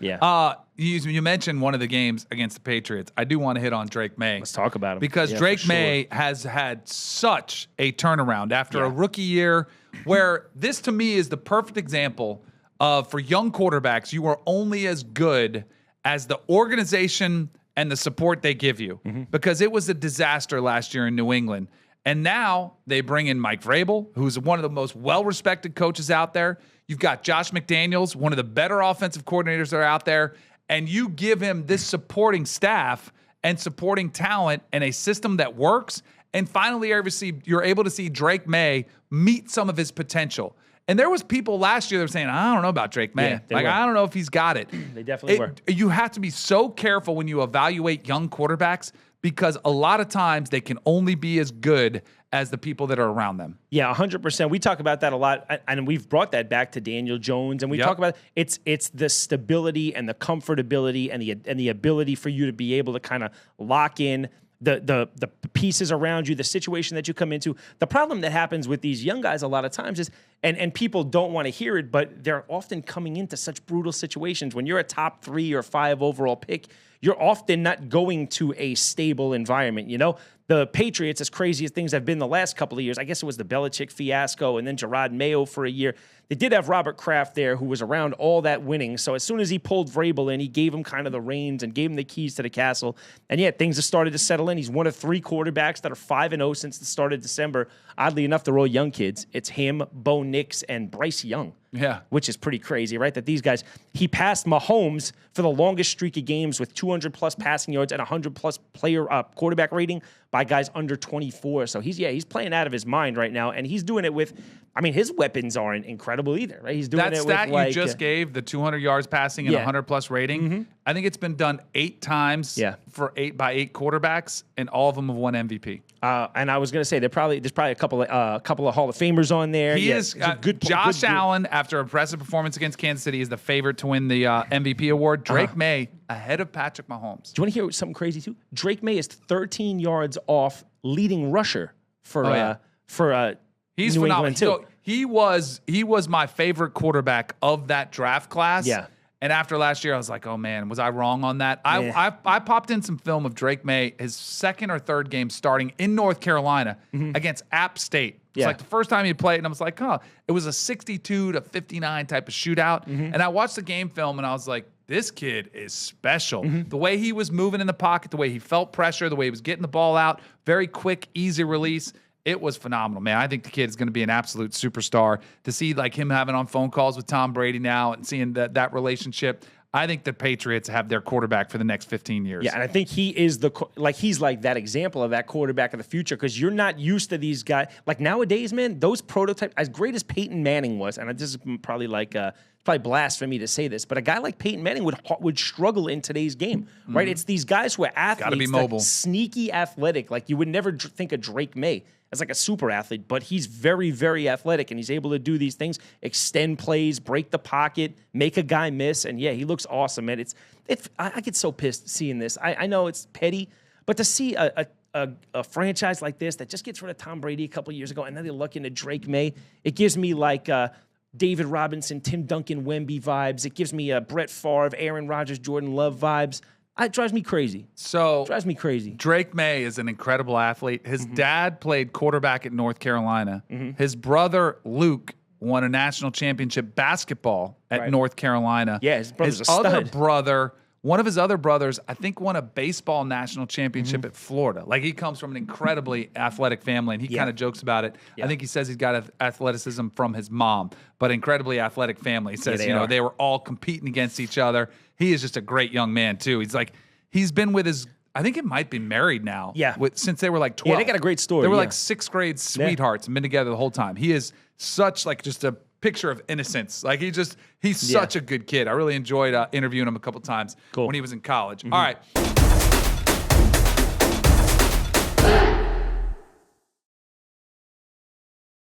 Yeah. You mentioned one of the games against the Patriots. I do want to hit on Drake Maye. Let's talk about him. Because Drake Maye has had such a turnaround after a rookie year where this, to me, is the perfect example of, for young quarterbacks, you are only as good as the organization and the support they give you. Because it was a disaster last year in New England. And now they bring in Mike Vrabel, who's one of the most well-respected coaches out there. You've got Josh McDaniels, one of the better offensive coordinators that are out there. And you give him this supporting staff and supporting talent and a system that works. And finally, you're able to see Drake Maye meet some of his potential. And there was people last year that were saying, I don't know about Drake Maye. I don't know if he's got it. They definitely were. You have to be so careful when you evaluate young quarterbacks because a lot of times they can only be as good as the people that are around them. Yeah, 100%. We talk about that a lot, and we've brought that back to Daniel Jones, and we talk about it's the stability and the comfortability and the ability for you to be able to kind of lock in the pieces around you, the situation that you come into. The problem that happens with these young guys a lot of times is, and people don't want to hear it, but they're often coming into such brutal situations. When you're a top 3 or 5 overall pick, you're often not going to a stable environment. You know, the Patriots, as crazy as things have been the last couple of years, I guess it was the Belichick fiasco and then Gerard Mayo for a year. They did have Robert Kraft there, who was around all that winning. So as soon as he pulled Vrabel in, he gave him kind of the reins and gave him the keys to the castle. And yet things have started to settle in. He's one of 3 quarterbacks that are 5-0 since the start of December. Oddly enough, they're all young kids. It's him, Bo Nix, and Bryce Young. Yeah. Which is pretty crazy, right? That these guys, he passed Mahomes for the longest streak of games with 200-plus passing yards and 100-plus player quarterback rating by guys under 24. So he's playing out of his mind right now, and he's doing it with, I mean, his weapons aren't incredible either, right? He's doing that it stat with you just gave, the 200 yards passing and 100-plus rating, I think it's been done 8 times for 8 by 8 quarterbacks, and all of them have won MVP. And I was going to say there's probably a couple of Hall of Famers on there. He is good. Josh Allen, after an impressive performance against Kansas City, is the favorite to win the MVP award. Drake Maye ahead of Patrick Mahomes. Do you want to hear something crazy too? Drake Maye is 13 yards off leading rusher for he's New phenomenal. England too. He was my favorite quarterback of that draft class. Yeah. And after last year, I was like, oh, man, was I wrong on that? I popped in some film of Drake Maye, his second or third game starting in North Carolina against App State. It's like the first time he played, and I was like, it was a 62-59 type of shootout. And I watched the game film, and I was like, this kid is special. The way he was moving in the pocket, the way he felt pressure, the way he was getting the ball out, very quick, easy release. It was phenomenal, man. I think the kid is going to be an absolute superstar. To see like him having on phone calls with Tom Brady now and seeing that relationship, I think the Patriots have their quarterback for the next 15 years. Yeah, and I think he is he's like that example of that quarterback of the future because you're not used to these guys. Like nowadays, man, those prototypes, as great as Peyton Manning was, and this is probably probably blasphemy to say this, but a guy like Peyton Manning would struggle in today's game, right? It's these guys who are athletes, gotta be mobile, sneaky athletic. Like you would never think of Drake Maye as like a super athlete, but he's very, very athletic, and he's able to do these things, extend plays, break the pocket, make a guy miss, and yeah, he looks awesome, man. I get so pissed seeing this. I know it's petty, but to see a franchise like this that just gets rid of Tom Brady a couple years ago, and then they look into Drake Maye, it gives me like David Robinson, Tim Duncan, Wemby vibes. It gives me Brett Favre, Aaron Rodgers, Jordan Love vibes. It drives me crazy. Drake Maye is an incredible athlete. His dad played quarterback at North Carolina. His brother, Luke, won a national championship basketball at North Carolina. Yeah, his brother's a stud. One of his other brothers, I think, won a baseball national championship at Florida. Like, he comes from an incredibly athletic family, and he kind of jokes about it. I think he says he's got athleticism from his mom, but incredibly athletic family. He says, they were all competing against each other. He is just a great young man, too. He's been with his, I think it might be married now. Yeah. Since they were like 12. Yeah, they got a great story. They were like 6th grade sweethearts and been together the whole time. He is such just a picture of innocence. Like he's such a good kid. I really enjoyed interviewing him a couple times when he was in college. All right.